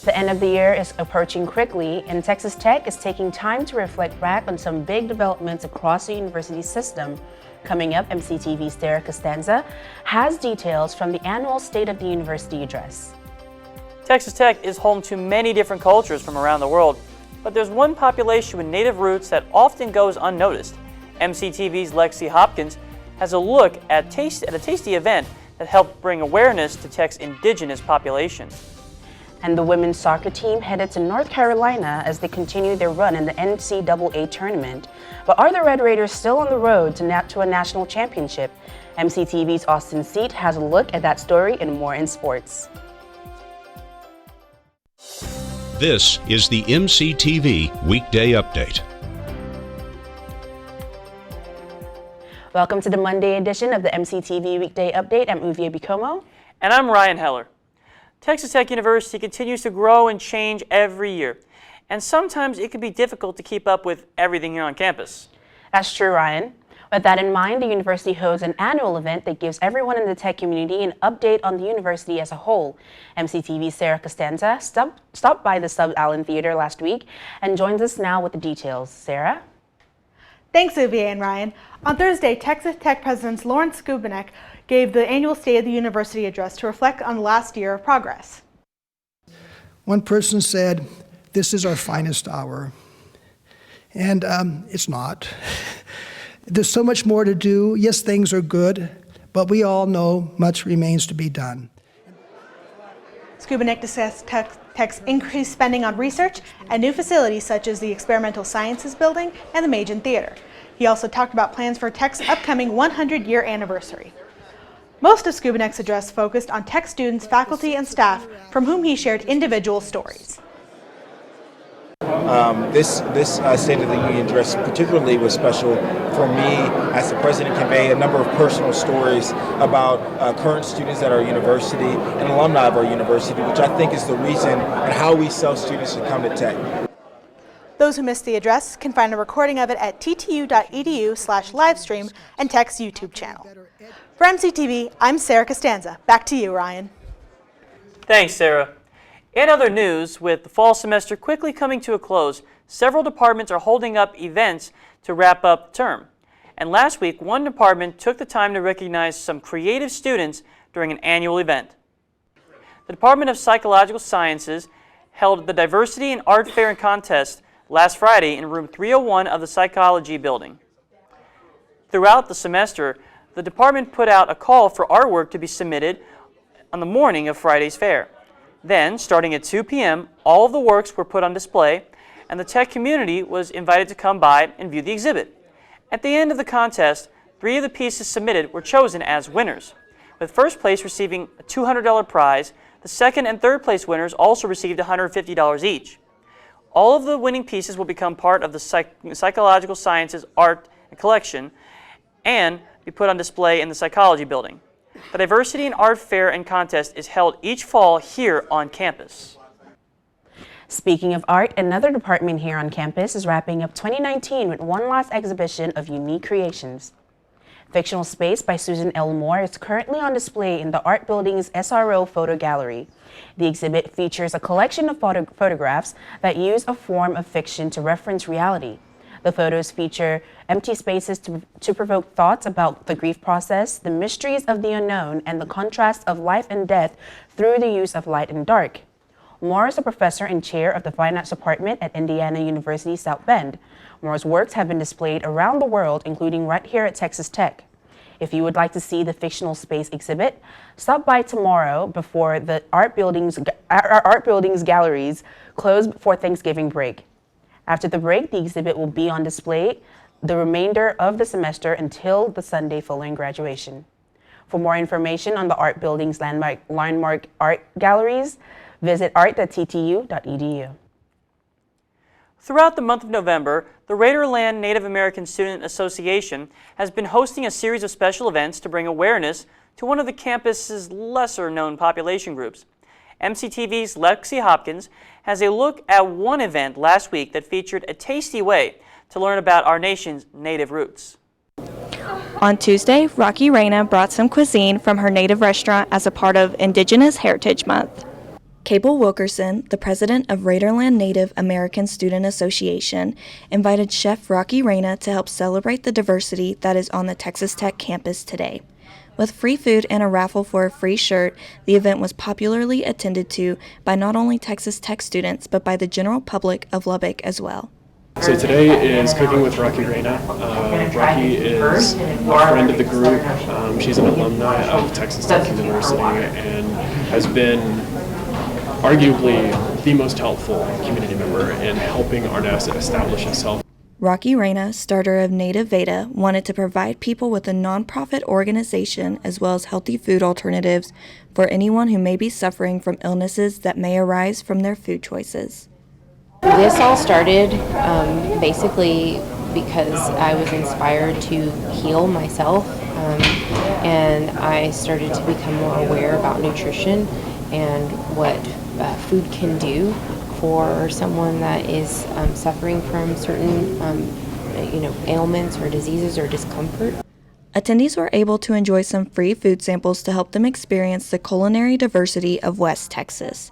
The end of the year is approaching quickly, and Texas Tech is taking time to reflect back on some big developments across the university system. Coming up, MCTV's Sarah Costanza has details from the annual State of the University address. Texas Tech is home to many different cultures from around the world, but there's one population with native roots that often goes unnoticed. MCTV's Lexi Hopkins has a look at a tasty event that helped bring awareness to Tech's indigenous population. And the women's soccer team headed to North Carolina as they continue their run in the NCAA tournament. But are the Red Raiders still on the road to a national championship? MCTV's Austin Seat has a look at that story and more in sports. This is the MCTV Weekday Update. Welcome to the Monday edition of the MCTV Weekday Update. I'm Uvie Bikomo. And I'm Ryan Heller. Texas Tech University continues to grow and change every year, and sometimes it can be difficult to keep up with everything here on campus. That's true, Ryan. With that in mind, the university hosts an annual event that gives everyone in the tech community an update on the university as a whole. MCTV's Sarah Costanza stopped by the Sub Allen Theater last week and joins us now with the details. Sarah? Thanks, Uvie and Ryan. On Thursday, Texas Tech President Lawrence Skubanek gave the annual State of the University address to reflect on the last year of progress. One person said, "This is our finest hour." And it's not. There's so much more to do. Yes, things are good, but we all know much remains to be done. Skubanek discussed Tech's increased spending on research and new facilities such as the Experimental Sciences Building and the Majan Theater. He also talked about plans for Tech's upcoming 100-year anniversary. Most of Skubanek's address focused on Tech students, faculty, and staff from whom he shared individual stories. This State of the Union address particularly was special for me as the president, convey a number of personal stories about current students at our university and alumni of our university, which I think is the reason and how we sell students to come to Tech. Those who missed the address can find a recording of it at ttu.edu/livestream and Tech's YouTube channel. For MCTV, I'm Sarah Costanza. Back to you, Ryan. Thanks, Sarah. In other news, with the fall semester quickly coming to a close, several departments are holding up events to wrap up the term. And last week, one department took the time to recognize some creative students during an annual event. The Department of Psychological Sciences held the Diversity and Art Fair and Contest last Friday in room 301 of the Psychology Building. Throughout the semester, the department put out a call for artwork to be submitted on the morning of Friday's fair. Then, starting at 2 p.m., all of the works were put on display, and the tech community was invited to come by and view the exhibit. At the end of the contest, 3 of the pieces submitted were chosen as winners, with first place receiving a $200 prize. The second and third place winners also received $150 each. All of the winning pieces will become part of the Psychological Sciences art collection and be put on display in the Psychology Building. The Diversity and Art Fair and Contest is held each fall here on campus. Speaking of art, another department here on campus is wrapping up 2019 with one last exhibition of unique creations. Fictional Space by Susan L. Moore is currently on display in the Art Building's SRO Photo Gallery. The exhibit features a collection of photographs that use a form of fiction to reference reality. The photos feature empty spaces to provoke thoughts about the grief process, the mysteries of the unknown, and the contrast of life and death through the use of light and dark. Moore is a professor and chair of the Fine Arts Department at Indiana University South Bend. Moore's works have been displayed around the world, including right here at Texas Tech. If you would like to see the Fictional Space exhibit, stop by tomorrow before the Art Building's galleries close before Thanksgiving break. After the break, the exhibit will be on display the remainder of the semester until the Sunday following graduation. For more information on the Art Building's landmark art galleries, visit art.ttu.edu. Throughout the month of November, the Raiderland Native American Student Association has been hosting a series of special events to bring awareness to one of the campus's lesser-known population groups. MCTV's Lexi Hopkins has a look at one event last week that featured a tasty way to learn about our nation's native roots. On Tuesday, Rocky Raina brought some cuisine from her native restaurant as a part of Indigenous Heritage Month. Cable Wilkerson, the president of Raiderland Native American Student Association, invited Chef Rocky Reyna to help celebrate the diversity that is on the Texas Tech campus today. With free food and a raffle for a free shirt, the event was popularly attended to by not only Texas Tech students, but by the general public of Lubbock as well. So today is Cooking with Rocky Reyna. Rocky is a friend of the group. She's an alumni of Texas Tech University and has been arguably the most helpful community member in helping our nest establish itself. Rocky Reyna, starter of Native Veda, wanted to provide people with a nonprofit organization as well as healthy food alternatives for anyone who may be suffering from illnesses that may arise from their food choices. This all started basically because I was inspired to heal myself, and I started to become more aware about nutrition and what food can do for someone that is suffering from certain ailments or diseases or discomfort. Attendees were able to enjoy some free food samples to help them experience the culinary diversity of West Texas.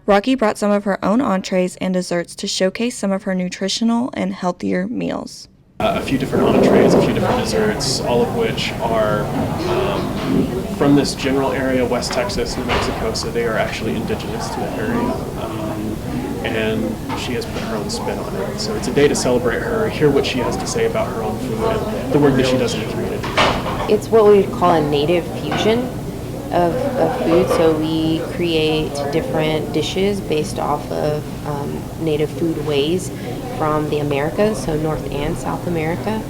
Rocky brought some of her own entrees and desserts to showcase some of her nutritional and healthier meals. A few different entrees, a few different desserts, all of which are from this general area, West Texas, New Mexico, so they are actually indigenous to that area. And she has put her own spin on it. So it's a day to celebrate her, hear what she has to say about her own food and the work that she does in the community. It's what we would call a native fusion of food, so we create different dishes based off of native foodways from the Americas, so North and South America.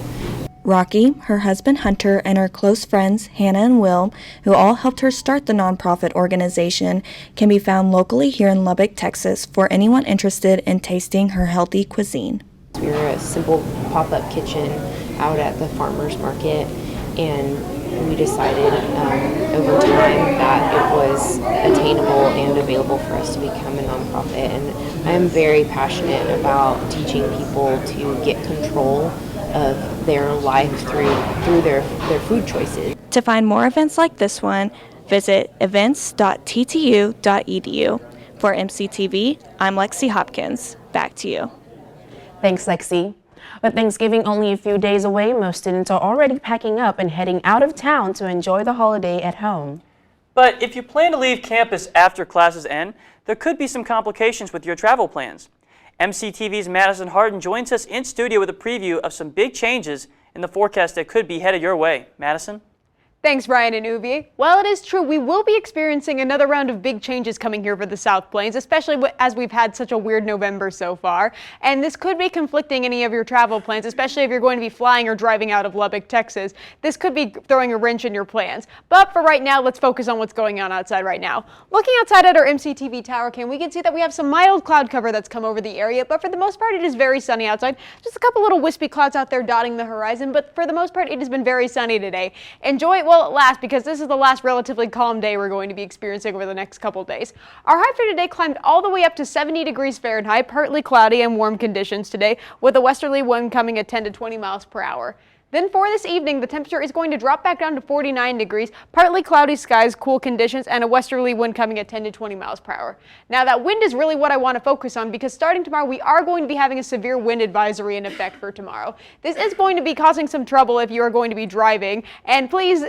Rocky, her husband Hunter, and her close friends Hannah and Will, who all helped her start the nonprofit organization, can be found locally here in Lubbock, Texas, for anyone interested in tasting her healthy cuisine. We were a simple pop-up kitchen out at the farmers market, and we decided over time that it was attainable and available for us to become a nonprofit. And I am very passionate about teaching people to get control of their life through their food choices. To find more events like this one, visit events.ttu.edu. For MCTV, I'm Lexi Hopkins. Back to you. Thanks, Lexi. With Thanksgiving only a few days away, most students are already packing up and heading out of town to enjoy the holiday at home. But if you plan to leave campus after classes end, there could be some complications with your travel plans. MCTV's Madison Hartin joins us in studio with a preview of some big changes in the forecast that could be headed your way. Madison? Thanks, Ryan and Uvie. Well, it is true. We will be experiencing another round of big changes coming here for the South Plains, especially as we've had such a weird November so far. And this could be conflicting any of your travel plans, especially if you're going to be flying or driving out of Lubbock, Texas. This could be throwing a wrench in your plans. But for right now, let's focus on what's going on outside right now. Looking outside at our MCTV tower cam, we can see that we have some mild cloud cover that's come over the area, but for the most part, it is very sunny outside. Just a couple little wispy clouds out there dotting the horizon, but for the most part, it has been very sunny today. Enjoy it while it lasts, because this is the last relatively calm day we're going to be experiencing over the next couple days. Our high for today climbed all the way up to 70 degrees Fahrenheit, partly cloudy and warm conditions today, with a westerly wind coming at 10 to 20 miles per hour. Then for this evening, the temperature is going to drop back down to 49 degrees, partly cloudy skies, cool conditions, and a westerly wind coming at 10 to 20 miles per hour. Now that wind is really what I want to focus on, because starting tomorrow, we are going to be having a severe wind advisory in effect for tomorrow. This is going to be causing some trouble if you are going to be driving, and please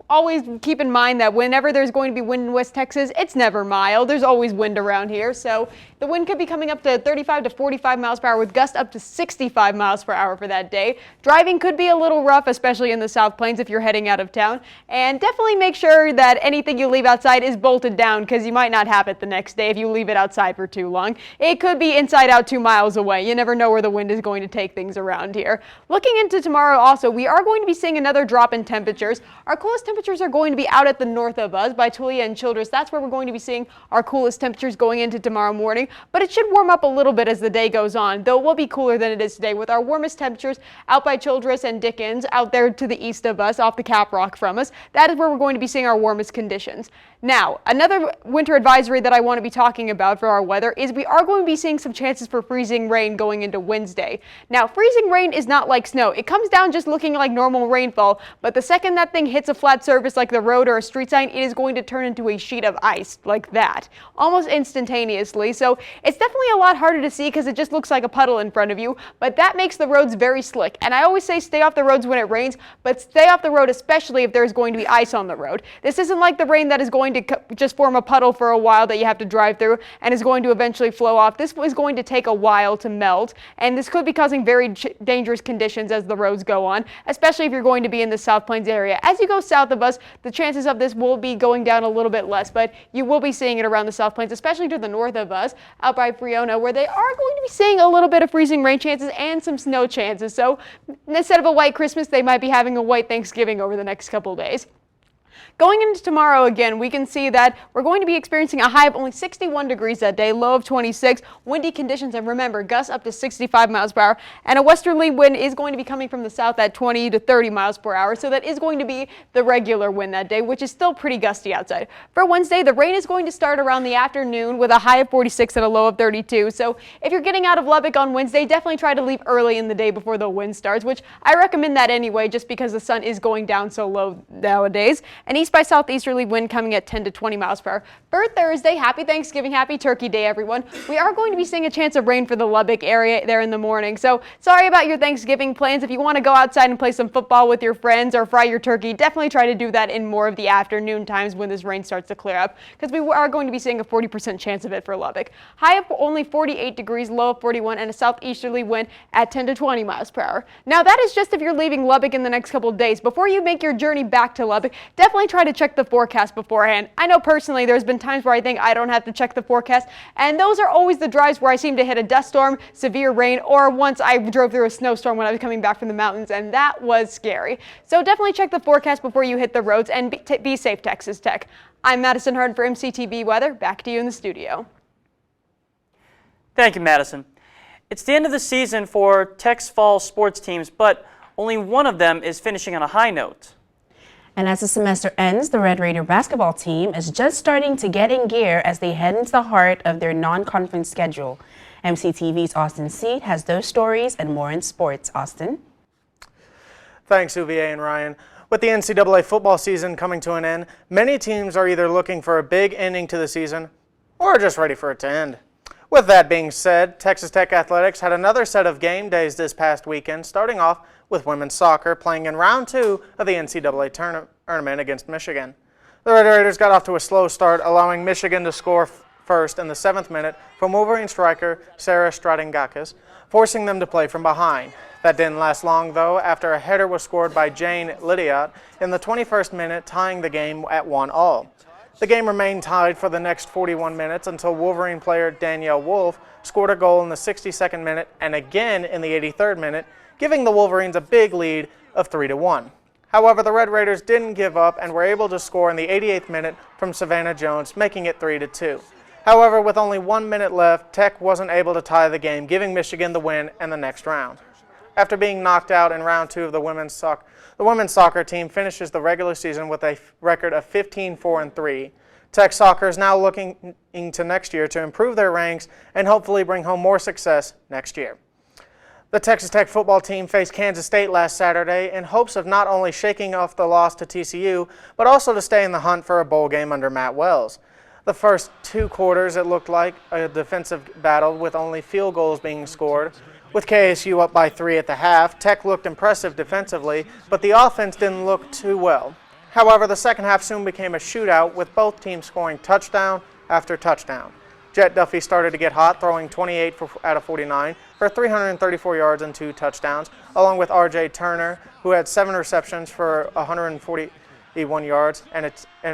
always keep in mind that whenever there's going to be wind in West Texas, it's never mild. There's always wind around here. So the wind could be coming up to 35 to 45 miles per hour with gusts up to 65 miles per hour for that day. Driving could be a little rough, especially in the South Plains if you're heading out of town. And definitely make sure that anything you leave outside is bolted down, because you might not have it the next day if you leave it outside for too long. It could be inside out 2 miles away. You never know where the wind is going to take things around here. Looking into tomorrow also, we are going to be seeing another drop in temperatures. Our coolest temperatures are going to be out at the north of us by Tulia and Childress. That's where we're going to be seeing our coolest temperatures going into tomorrow morning, but it should warm up a little bit as the day goes on, though it will be cooler than it is today, with our warmest temperatures out by Childress and Dickens, out there to the east of us, off the Cap Rock from us. That is where we're going to be seeing our warmest conditions. Now, another winter advisory that I want to be talking about for our weather is we are going to be seeing some chances for freezing rain going into Wednesday. Now, freezing rain is not like snow. It comes down just looking like normal rainfall, but the second that thing hits a flat surface like the road or a street sign, it is going to turn into a sheet of ice like that, almost instantaneously. So it's definitely a lot harder to see because it just looks like a puddle in front of you, but that makes the roads very slick. And I always say stay off the roads when it rains, but stay off the road especially if there's going to be ice on the road. This isn't like the rain that is going to just form a puddle for a while that you have to drive through and is going to eventually flow off. This is going to take a while to melt, and this could be causing very dangerous conditions as the roads go on, especially if you're going to be in the South Plains area. As you go south of us, the chances of this will be going down a little bit less, but you will be seeing it around the South Plains, especially to the north of us, out by Friona, where they are going to be seeing a little bit of freezing rain chances and some snow chances. So instead of a white Christmas, they might be having a white Thanksgiving over the next couple of days. Going into tomorrow again, we can see that we're going to be experiencing a high of only 61 degrees that day, low of 26, windy conditions, and remember, gusts up to 65 miles per hour, and a westerly wind is going to be coming from the south at 20 to 30 miles per hour, so that is going to be the regular wind that day, which is still pretty gusty outside. For Wednesday, the rain is going to start around the afternoon with a high of 46 and a low of 32, so if you're getting out of Lubbock on Wednesday, definitely try to leave early in the day before the wind starts, which I recommend that anyway, just because the sun is going down so low nowadays. And east by southeasterly wind coming at 10 to 20 miles per hour. For Thursday, happy Thanksgiving, happy Turkey Day, everyone. We are going to be seeing a chance of rain for the Lubbock area there in the morning. So sorry about your Thanksgiving plans. If you want to go outside and play some football with your friends or fry your turkey, definitely try to do that in more of the afternoon times when this rain starts to clear up, because we are going to be seeing a 40% chance of it for Lubbock. High of only 48 degrees, low of 41, and a southeasterly wind at 10 to 20 miles per hour. Now that is just if you're leaving Lubbock in the next couple of days. Before you make your journey back to Lubbock, definitely try to check the forecast beforehand. I know personally there's been times where I think I don't have to check the forecast, and those are always the drives where I seem to hit a dust storm, severe rain, or once I drove through a snowstorm when I was coming back from the mountains, and that was scary. So definitely check the forecast before you hit the roads, and be safe, Texas Tech. I'm Madison Hartin for MCTV Weather. Back to you in the studio. Thank you, Madison. It's the end of the season for Tech's fall sports teams, but only one of them is finishing on a high note. And as the semester ends, the Red Raider basketball team is just starting to get in gear as they head into the heart of their non-conference schedule. MCTV's Austin Seed has those stories and more in sports. Austin? Thanks, Uvie and Ryan. With the NCAA football season coming to an end, many teams are either looking for a big ending to the season or just ready for it to end. With that being said, Texas Tech Athletics had another set of game days this past weekend, starting off with women's soccer playing in round 2 of the NCAA tournament against Michigan. The Red Raiders got off to a slow start, allowing Michigan to score first in the 7th minute from Wolverine striker Sarah Stradingakis, forcing them to play from behind. That didn't last long, though, after a header was scored by Jane Lydiot in the 21st minute, tying the game at 1-1. The game remained tied for the next 41 minutes until Wolverine player Danielle Wolf scored a goal in the 62nd minute and again in the 83rd minute, giving the Wolverines a big lead of 3-1. However, the Red Raiders didn't give up and were able to score in the 88th minute from Savannah Jones, making it 3-2. However, with only 1 minute left, Tech wasn't able to tie the game, giving Michigan the win in the next round. After being knocked out in round 2 of the women's soccer team finishes the regular season with a record of 15-4-3. Tech Soccer is now looking into next year to improve their ranks and hopefully bring home more success next year. The Texas Tech football team faced Kansas State last Saturday in hopes of not only shaking off the loss to TCU, but also to stay in the hunt for a bowl game under Matt Wells. The first 2 quarters, it looked like a defensive battle with only field goals being scored. With KSU up by 3 at the half, Tech looked impressive defensively, but the offense didn't look too well. However, the second half soon became a shootout with both teams scoring touchdown after touchdown. Jet Duffy started to get hot, throwing 28 out of 49 for 334 yards and 2 touchdowns, along with R.J. Turner, who had 7 receptions for 141 yards and a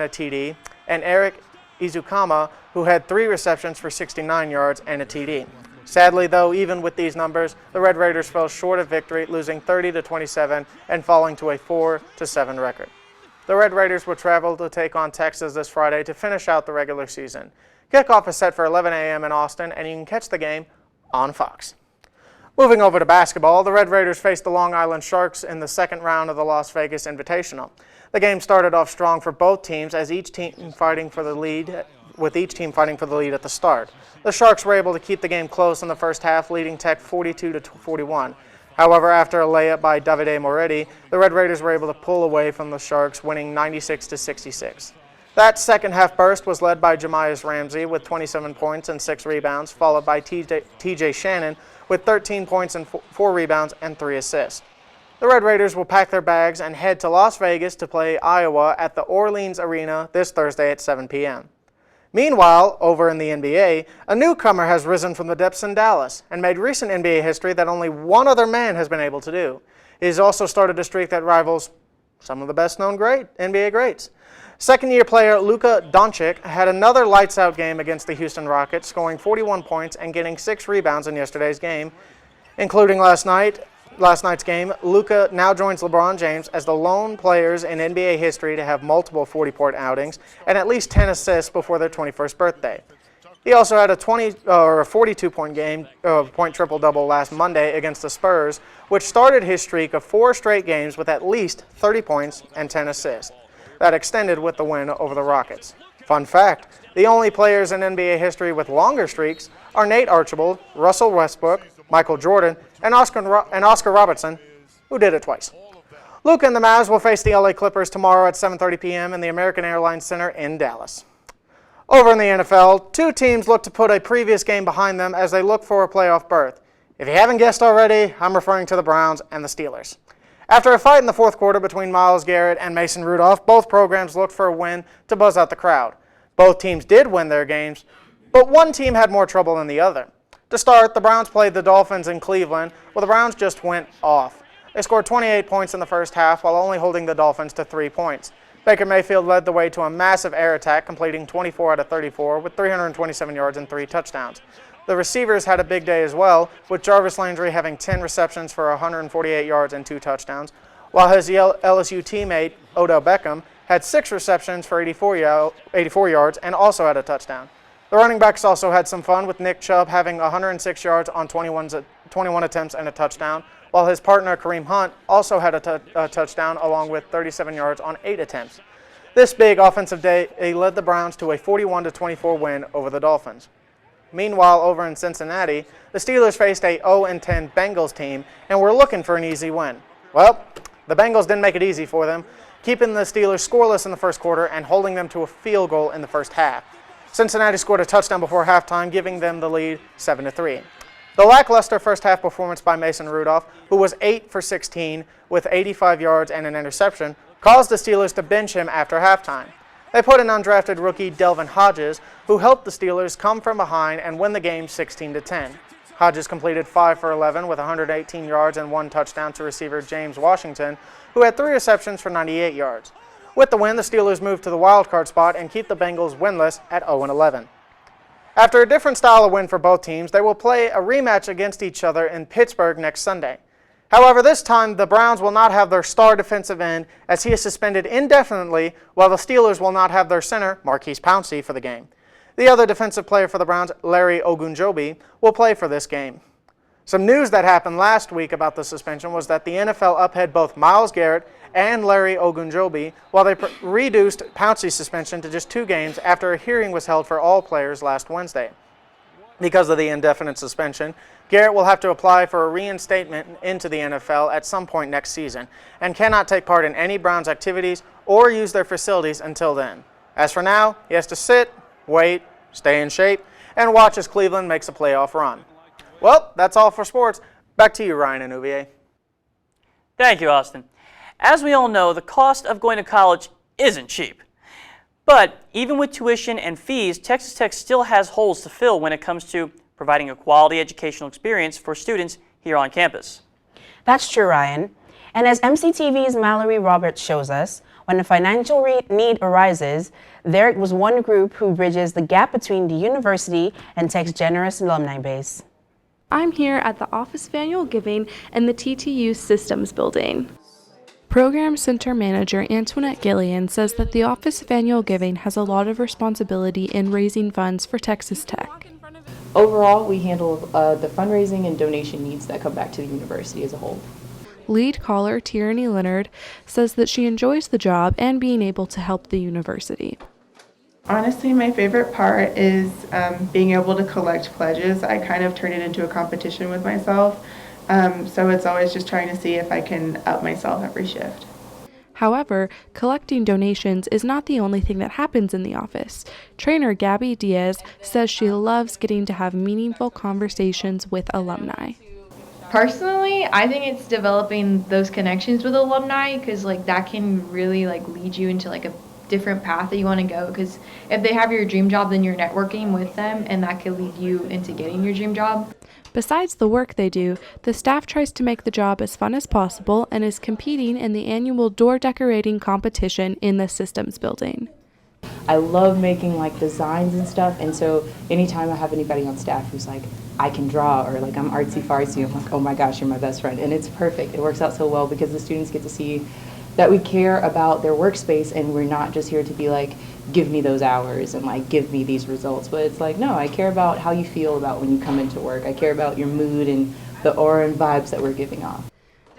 TD, and Eric Izukama, who had 3 receptions for 69 yards and a TD. Sadly, though, even with these numbers, the Red Raiders fell short of victory, losing 30-27 and falling to a 4-7 record. The Red Raiders will travel to take on Texas this Friday to finish out the regular season. Kickoff is set for 11 a.m. in Austin, and you can catch the game on Fox. Moving over to basketball, the Red Raiders faced the Long Island Sharks in the second round of the Las Vegas Invitational. The game started off strong for both teams, as each team fighting for the lead at the start. The Sharks were able to keep the game close in the first half, leading Tech 42-41. However, after a layup by Davide Moretti, the Red Raiders were able to pull away from the Sharks, winning 96-66. That second half burst was led by Jamias Ramsey with 27 points and 6 rebounds, followed by TJ Shannon with 13 points and 4 rebounds and 3 assists. The Red Raiders will pack their bags and head to Las Vegas to play Iowa at the Orleans Arena this Thursday at 7 p.m. Meanwhile, over in the NBA, a newcomer has risen from the depths in Dallas and made recent NBA history that only one other man has been able to do. He has also started a streak that rivals some of the best-known NBA greats. Second-year player Luka Doncic had another lights-out game against the Houston Rockets, scoring 41 points and getting 6 rebounds in yesterday's game, including last night's game. Luka now joins LeBron James as the lone players in NBA history to have multiple 40-point outings and at least 10 assists before their 21st birthday. He also had a 42-point triple-double last Monday against the Spurs, which started his streak of 4 straight games with at least 30 points and 10 assists. That extended with the win over the Rockets. Fun fact, the only players in NBA history with longer streaks are Nate Archibald, Russell Westbrook, Michael Jordan, and Oscar Robertson, who did it twice. Luka and the Mavs will face the LA Clippers tomorrow at 7:30 p.m. in the American Airlines Center in Dallas. Over in the NFL, 2 teams look to put a previous game behind them as they look for a playoff berth. If you haven't guessed already, I'm referring to the Browns and the Steelers. After a fight in the fourth quarter between Myles Garrett and Mason Rudolph, both programs looked for a win to buzz out the crowd. Both teams did win their games, but one team had more trouble than the other. To start, the Browns played the Dolphins in Cleveland, where the Browns just went off. They scored 28 points in the first half while only holding the Dolphins to 3 points. Baker Mayfield led the way to a massive air attack, completing 24 out of 34 with 327 yards and 3 touchdowns. The receivers had a big day as well, with Jarvis Landry having 10 receptions for 148 yards and 2 touchdowns, while his LSU teammate, Odell Beckham, had 6 receptions for 84 yards and also had a touchdown. The running backs also had some fun, with Nick Chubb having 106 yards on 21 attempts and a touchdown, while his partner Kareem Hunt also had a touchdown along with 37 yards on 8 attempts. This big offensive day led the Browns to a 41-24 win over the Dolphins. Meanwhile, over in Cincinnati, the Steelers faced a 0-10 Bengals team and were looking for an easy win. Well, the Bengals didn't make it easy for them, keeping the Steelers scoreless in the first quarter and holding them to a field goal in the first half. Cincinnati scored a touchdown before halftime, giving them the lead 7-3. The lackluster first half performance by Mason Rudolph, who was 8 for 16 with 85 yards and an interception, caused the Steelers to bench him after halftime. They put in undrafted rookie Delvin Hodges, who helped the Steelers come from behind and win the game 16-10. Hodges completed 5 for 11 with 118 yards and 1 touchdown to receiver James Washington, who had 3 receptions for 98 yards. With the win, the Steelers move to the wildcard spot and keep the Bengals winless at 0-11. After a different style of win for both teams, they will play a rematch against each other in Pittsburgh next Sunday. However, this time the Browns will not have their star defensive end as he is suspended indefinitely, while the Steelers will not have their center, Marquise Pouncey, for the game. The other defensive player for the Browns, Larry Ogunjobi, will play for this game. Some news that happened last week about the suspension was that the NFL upheld both Myles Garrett and Larry Ogunjobi, while they reduced Pouncey's suspension to just 2 games after a hearing was held for all players last Wednesday. Because of the indefinite suspension, Garrett will have to apply for a reinstatement into the NFL at some point next season and cannot take part in any Browns activities or use their facilities until then. As for now, he has to sit, wait, stay in shape, and watch as Cleveland makes a playoff run. Well, that's all for sports. Back to you, Ryan and Uvie. Thank you, Austin. As we all know, the cost of going to college isn't cheap. But even with tuition and fees, Texas Tech still has holes to fill when it comes to providing a quality educational experience for students here on campus. That's true, Ryan. And as MCTV's Mallory Roberts shows us, when a financial need arises, there was one group who bridges the gap between the university and Tech's generous alumni base. I'm here at the Office of Annual Giving in the TTU Systems Building. Program Center Manager Antoinette Gillian says that the Office of Annual Giving has a lot of responsibility in raising funds for Texas Tech. Overall, we handle the fundraising and donation needs that come back to the university as a whole. Lead caller Tierney Leonard says that she enjoys the job and being able to help the university. Honestly, my favorite part is being able to collect pledges. I kind of turn it into a competition with myself. So it's always just trying to see if I can up myself every shift. However, collecting donations is not the only thing that happens in the office. Trainer Gabby Diaz says she loves getting to have meaningful conversations with alumni. Personally, I think it's developing those connections with alumni, because like that can really like lead you into like a different path that you want to go, because if they have your dream job, then you're networking with them and that could lead you into getting your dream job. Besides the work they do, the staff tries to make the job as fun as possible and is competing in the annual door decorating competition in the systems building. I love making like designs and stuff, and so anytime I have anybody on staff who's like, I can draw, or like I'm artsy fartsy, I'm like, oh my gosh, you're my best friend. And it's perfect. It works out so well because the students get to see that we care about their workspace and we're not just here to be like, give me those hours and like give me these results, but it's like, no, I care about how you feel about when you come into work. I care about your mood and the aura and vibes that we're giving off.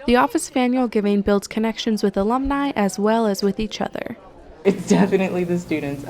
The Office of Annual Giving builds connections with alumni as well as with each other. It's definitely the students.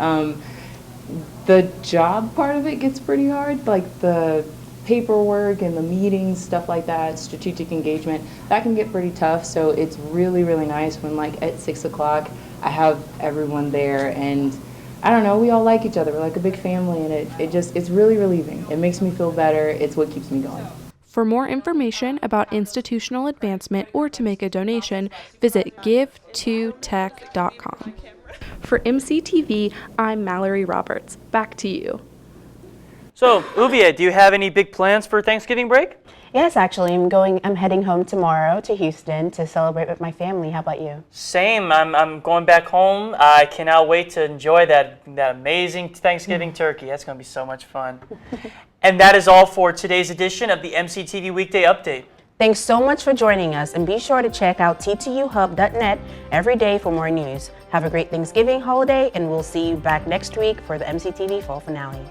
The job part of it gets pretty hard, like the paperwork and the meetings, stuff like that, strategic engagement, that can get pretty tough. So it's really, really nice when like at 6 o'clock I have everyone there, and I don't know, we all like each other. We're like a big family, and it's really relieving. It makes me feel better. It's what keeps me going. For more information about institutional advancement or to make a donation, visit give2tech.com. For MCTV, I'm Mallory Roberts. Back to you. So, Uvie, do you have any big plans for Thanksgiving break? Yes, actually, I'm heading home tomorrow to Houston to celebrate with my family. How about you? Same. I'm going back home. I cannot wait to enjoy that amazing Thanksgiving turkey. That's going to be so much fun. And that is all for today's edition of the MCTV Weekday Update. Thanks so much for joining us, and be sure to check out ttuhub.net every day for more news. Have a great Thanksgiving holiday, and we'll see you back next week for the MCTV Fall Finale.